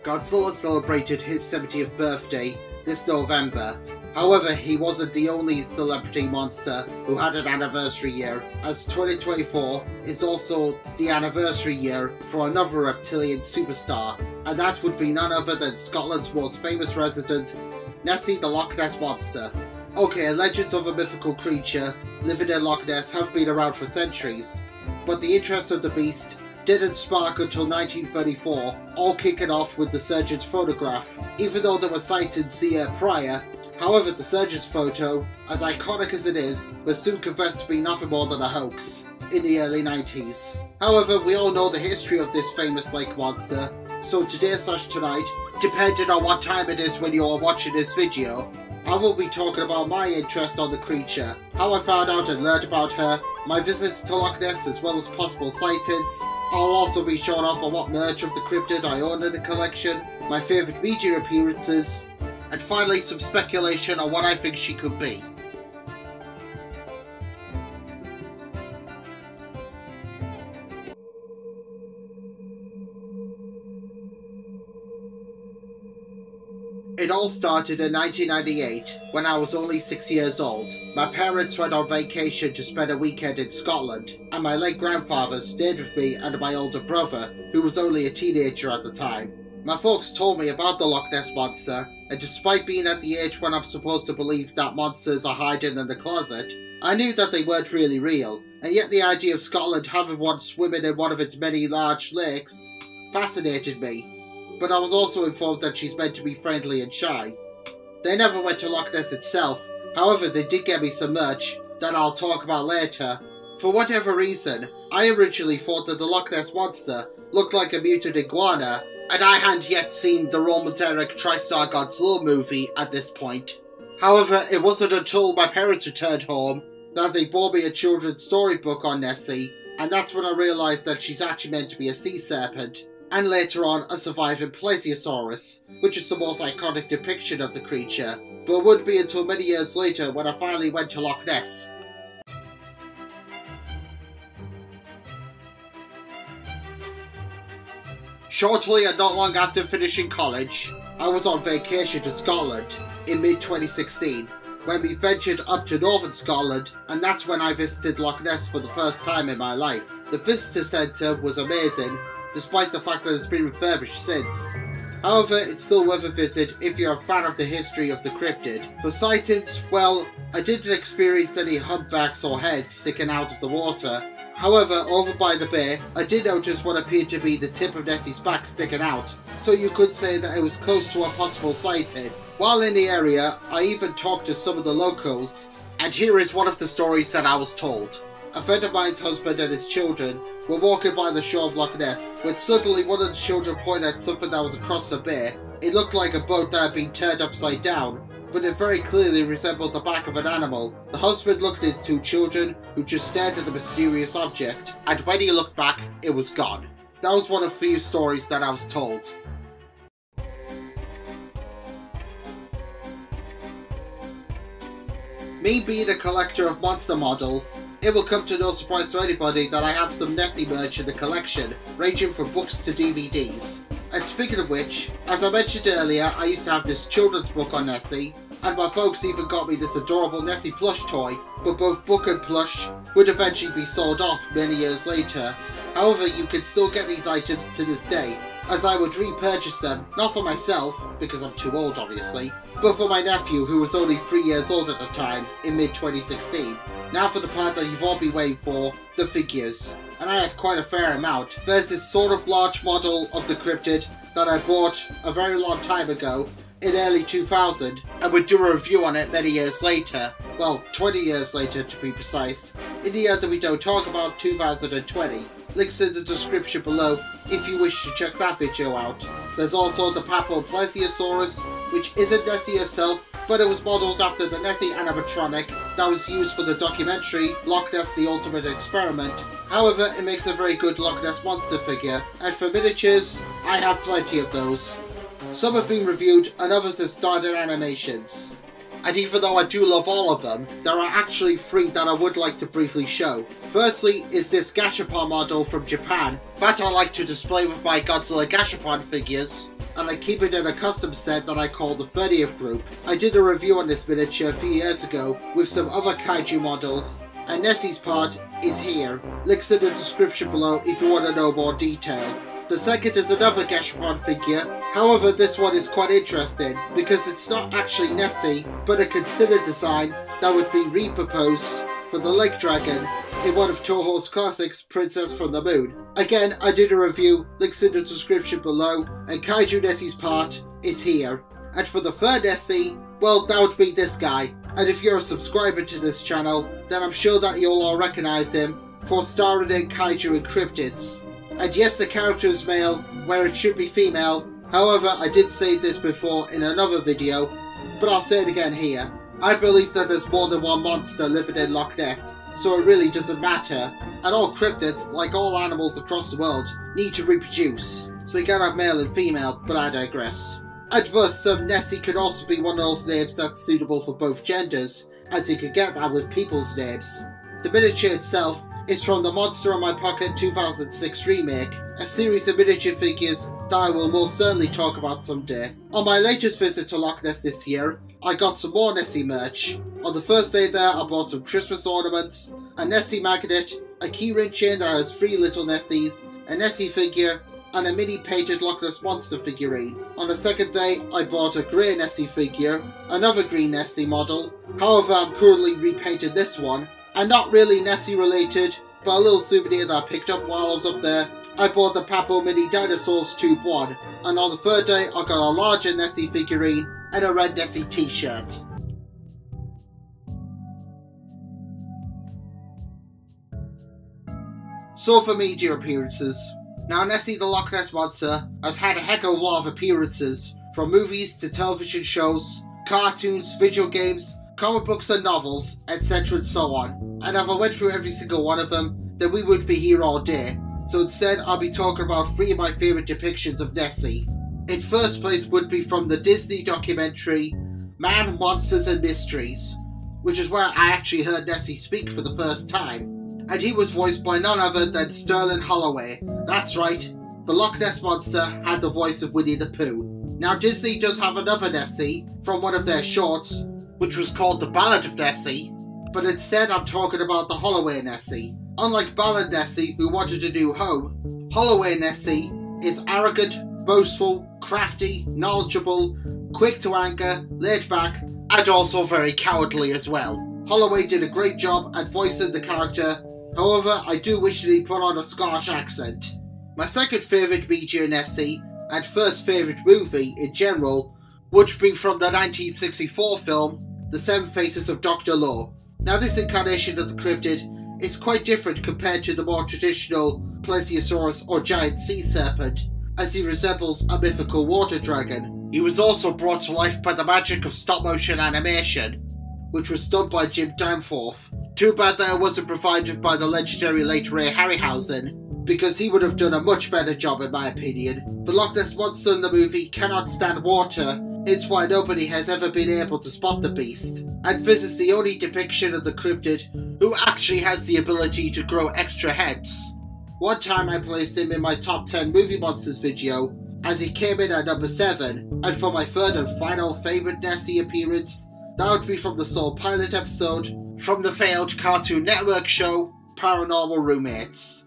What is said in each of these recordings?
Godzilla celebrated his 70th birthday this November. However, he wasn't the only celebrity monster who had an anniversary year, as 2024 is also the anniversary year for another reptilian superstar, and that would be none other than Scotland's most famous resident, Nessie the Loch Ness Monster. Okay, legends of a mythical creature living in Loch Ness have been around for centuries, but the interest of the beast didn't spark until 1934, all kicking off with the surgeon's photograph, even though there were sightings the year prior. However, the surgeon's photo, as iconic as it is, was soon confessed to be nothing more than a hoax in the early 90s. However, we all know the history of this famous lake monster, so today/tonight, depending on what time it is when you are watching this video, I will be talking about my interest on the creature, how I found out and learned about her, my visits to Loch Ness as well as possible sightings. I'll also be showing off on what merch of the cryptid I own in the collection, my favourite media appearances, and finally some speculation on what I think she could be. It all started in 1998, when I was only 6 years old. My parents went on vacation to spend a weekend in Scotland, and my late grandfather stayed with me and my older brother, who was only a teenager at the time. My folks told me about the Loch Ness Monster, and despite being at the age when I'm supposed to believe that monsters are hiding in the closet, I knew that they weren't really real, and yet the idea of Scotland having one swimming in one of its many large lakes fascinated me. But I was also informed that she's meant to be friendly and shy. They never went to Loch Ness itself, however they did get me some merch that I'll talk about later. For whatever reason, I originally thought that the Loch Ness Monster looked like a mutant iguana, and I hadn't yet seen the Roman-Derek TriStar Godzilla movie at this point. However, it wasn't until my parents returned home that they bought me a children's storybook on Nessie, and that's when I realised that she's actually meant to be a sea serpent, and later on a surviving plesiosaurus, which is the most iconic depiction of the creature, but it wouldn't be until many years later when I finally went to Loch Ness. Shortly and not long after finishing college, I was on vacation to Scotland in mid-2016, when we ventured up to northern Scotland, and that's when I visited Loch Ness for the first time in my life. The visitor centre was amazing, despite the fact that it's been refurbished since. However, it's still worth a visit if you're a fan of the history of the cryptid. For sightings, well, I didn't experience any humpbacks or heads sticking out of the water. However, over by the bay, I did notice what appeared to be the tip of Nessie's back sticking out, so you could say that it was close to a possible sighting. While in the area, I even talked to some of the locals, and here is one of the stories that I was told. A friend of mine's husband and his children were walking by the shore of Loch Ness, when suddenly one of the children pointed at something that was across the bay. It looked like a boat that had been turned upside down, but it very clearly resembled the back of an animal. The husband looked at his two children, who just stared at the mysterious object, and when he looked back, it was gone. That was one of the few stories that I was told. Me being a collector of monster models, it will come to no surprise to anybody that I have some Nessie merch in the collection, ranging from books to DVDs. And speaking of which, as I mentioned earlier, I used to have this children's book on Nessie, and my folks even got me this adorable Nessie plush toy, but both book and plush would eventually be sold off many years later. However, you can still get these items to this day, as I would repurchase them, not for myself, because I'm too old obviously, but for my nephew who was only 3 years old at the time, in mid-2016. Now for the part that you've all been waiting for, the figures. And I have quite a fair amount. There's this sort of large model of the cryptid that I bought a very long time ago, in early 2000, and would do a review on it many years later. Well, 20 years later to be precise, in the year that we don't talk about, 2020. Links in the description below if you wish to check that video out. There's also the Papo Plesiosaurus, which isn't Nessie herself, but it was modelled after the Nessie animatronic that was used for the documentary Loch Ness The Ultimate Experiment. However, it makes a very good Loch Ness monster figure, and for miniatures, I have plenty of those. Some have been reviewed and others have started animations. And even though I do love all of them, there are actually 3 that I would like to briefly show. Firstly is this Gashapon model from Japan that I like to display with my Godzilla Gashapon figures. and I keep it in a custom set that I call the 30th group. I did a review on this miniature a few years ago with some other kaiju models, and Nessie's part is here. Links in the description below if you want to know more detail. The second is another Gashapon figure, however this one is quite interesting because it's not actually Nessie, but a considered design that would be repurposed for the Lake Dragon in one of Toho's classics, Princess from the Moon. Again, I did a review, links in the description below, and Kaiju Nessie's part is here. And for the third Nessie, well, that would be this guy. And if you're a subscriber to this channel, then I'm sure that you'll all recognise him for starring in Kaiju and Cryptids. And yes, the character is male, where it should be female. However, I did say this before in another video, but I'll say it again here. I believe that there's more than one monster living in Loch Ness, so it really doesn't matter. And all cryptids, like all animals across the world, need to reproduce. So you can have male and female, but I digress. And thus, Nessie could also be one of those names that's suitable for both genders, as you could get that with people's names. The miniature itself is from the Monster in My Pocket 2006 remake, a series of miniature figures that I will most certainly talk about someday. On my latest visit to Loch Ness this year, I got some more Nessie merch. On the first day there, I bought some Christmas ornaments, a Nessie magnet, a keyring chain that has 3 little Nessies, a Nessie figure, and a mini painted Loch Ness monster figurine. On the second day, I bought a grey Nessie figure, another green Nessie model. However, I'm currently repainting this one, and not really Nessie related, but a little souvenir that I picked up while I was up there. I bought the Papo Mini Dinosaurs Tube 1, and on the third day I got a larger Nessie figurine and a red Nessie t-shirt. So for media appearances. Now Nessie the Loch Ness Monster has had a heck of a lot of appearances, from movies to television shows, cartoons, video games, comic books and novels, etc. and so on. And if I went through every single one of them, then we would be here all day. So instead I'll be talking about 3 of my favourite depictions of Nessie. In first place would be from the Disney documentary Man, Monsters and Mysteries, which is where I actually heard Nessie speak for the first time. And he was voiced by none other than Sterling Holloway. That's right, the Loch Ness Monster had the voice of Winnie the Pooh. Now Disney does have another Nessie from one of their shorts, which was called The Ballad of Nessie, but instead I'm talking about the Holloway Nessie. Unlike Ballad Nessie, who wanted a new home, Holloway Nessie is arrogant, boastful, crafty, knowledgeable, quick to anger, laid back, and also very cowardly as well. Holloway did a great job at voicing the character, however I do wish that he put on a Scottish accent. My second favourite media Nessie, and first favourite movie in general, would be from the 1964 film, The 7 Faces of Dr. Lowe. Now this incarnation of the cryptid is quite different compared to the more traditional Plesiosaurus or giant sea serpent, as he resembles a mythical water dragon. He was also brought to life by the magic of stop-motion animation, which was done by Jim Danforth. Too bad that it wasn't provided by the legendary late Ray Harryhausen, because he would have done a much better job in my opinion. The Loch Ness Monster in the movie cannot stand water, it's why nobody has ever been able to spot the beast, and this is the only depiction of the cryptid who actually has the ability to grow extra heads. One time I placed him in my top 10 movie monsters video, as he came in at number 7, and for my third and final favourite Nessie appearance, that would be from the sole pilot episode from the failed Cartoon Network show, Paranormal Roommates.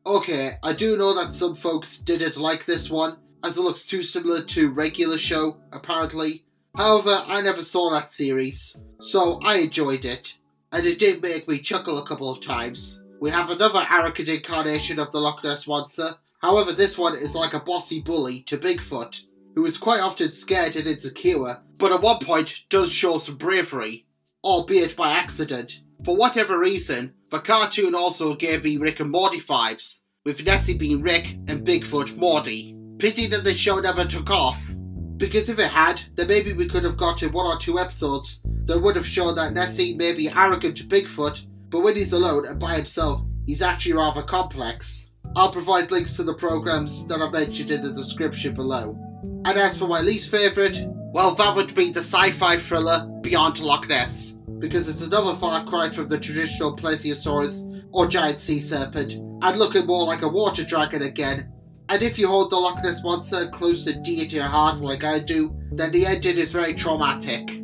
Okay, I do know that some folks didn't like this one, as it looks too similar to regular show, apparently. However, I never saw that series, so I enjoyed it, and it did make me chuckle a couple of times. We have another arrogant incarnation of the Loch Ness Monster, however this one is like a bossy bully to Bigfoot, who is quite often scared and insecure, but at one point does show some bravery, albeit by accident. For whatever reason, the cartoon also gave me Rick and Morty vibes, with Nessie being Rick and Bigfoot Morty. Pity that this show never took off, because if it had, then maybe we could have gotten 1 or 2 episodes that would have shown that Nessie may be arrogant to Bigfoot, but when he's alone and by himself, he's actually rather complex. I'll provide links to the programs that I mentioned in the description below. And as for my least favourite, well, that would be the sci-fi thriller Beyond Loch Ness, because it's another far cry from the traditional Plesiosaurus or giant sea serpent, and looking more like a water dragon again, And if you hold the Loch Ness Monster close and dear to your heart like I do, then the ending is very traumatic.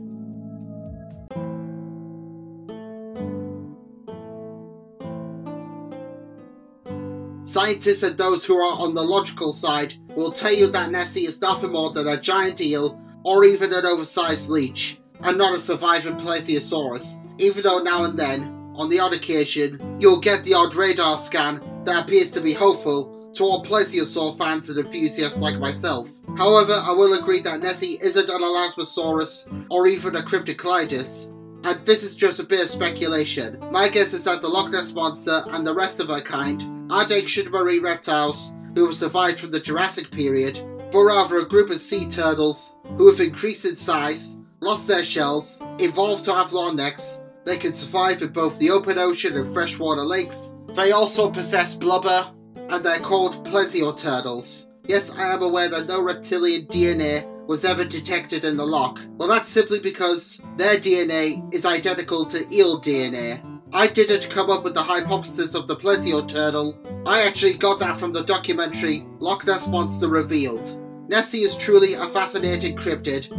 Scientists and those who are on the logical side will tell you that Nessie is nothing more than a giant eel or even an oversized leech, and not a surviving plesiosaurus, even though now and then, on the odd occasion, you'll get the odd radar scan that appears to be hopeful to all plesiosaur fans and enthusiasts like myself. However, I will agree that Nessie isn't an Elasmosaurus or even a Cryptocoelus, and this is just a bit of speculation. My guess is that the Loch Ness Monster and the rest of her kind aren't ancient marine reptiles who have survived from the Jurassic period, but rather a group of sea turtles who have increased in size, lost their shells, evolved to have long necks. They can survive in both the open ocean and freshwater lakes. They also possess blubber, and they're called plesioturtles. Yes, I am aware that no reptilian DNA was ever detected in the loch. Well, that's simply because their DNA is identical to eel DNA. I didn't come up with the hypothesis of the plesioturtle. I actually got that from the documentary Loch Ness Monster Revealed. Nessie is truly a fascinating cryptid,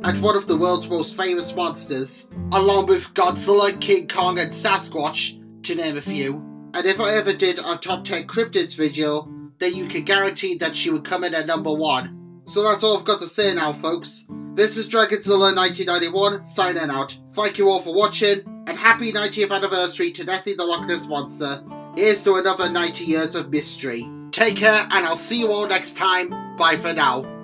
and one of the world's most famous monsters, along with Godzilla, King Kong and Sasquatch, to name a few. And if I ever did a top 10 cryptids video, then you can guarantee that she would come in at number 1. So that's all I've got to say now, folks. This is Dragonzilla 1991, signing out. Thank you all for watching, and happy 90th anniversary to Nessie the Loch Ness Monster. Here's to another 90 years of mystery. Take care, and I'll see you all next time. Bye for now.